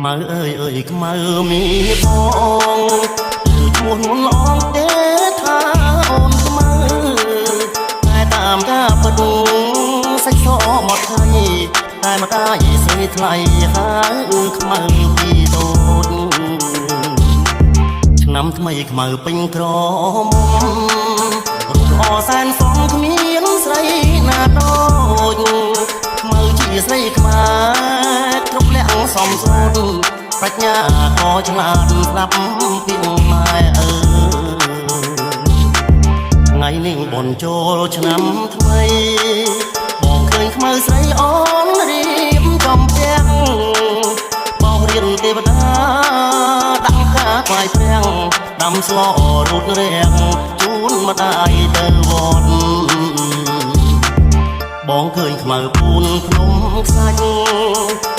មើអើយអើយខ្មៅមានបងគឺឈ្មោះនួនអងទេថាអូនខ្មៅតែតាមការបដុងសាច់សមកថៃតែមកតាយស្រីថ្លៃហើយខ្មៅពីតូចឆ្នាំថ្មីខ្មៅពេញក្រមុំរូបអសែនសំគ្មានស្រីណាដូចខ្មៅជាស្រីខ្មែរគ្រប់លក្ខសំសូនប្រាជ្ញាក៏ឆ្លាតស្ដាប់ពីម៉ែថ្ងៃនេះបនចូលឆ្នាំថ្មីបងឃើញខ្មៅស្រីអូនរៀបចំពាំងបងរៀនទេវតាដាក់ខាខ្លាយព្រាំងដាំស្លរូតរាំងជូនម្ដាយទៅវត្តបងឃើញខ្មៅពូនភ្នំខ្សាច់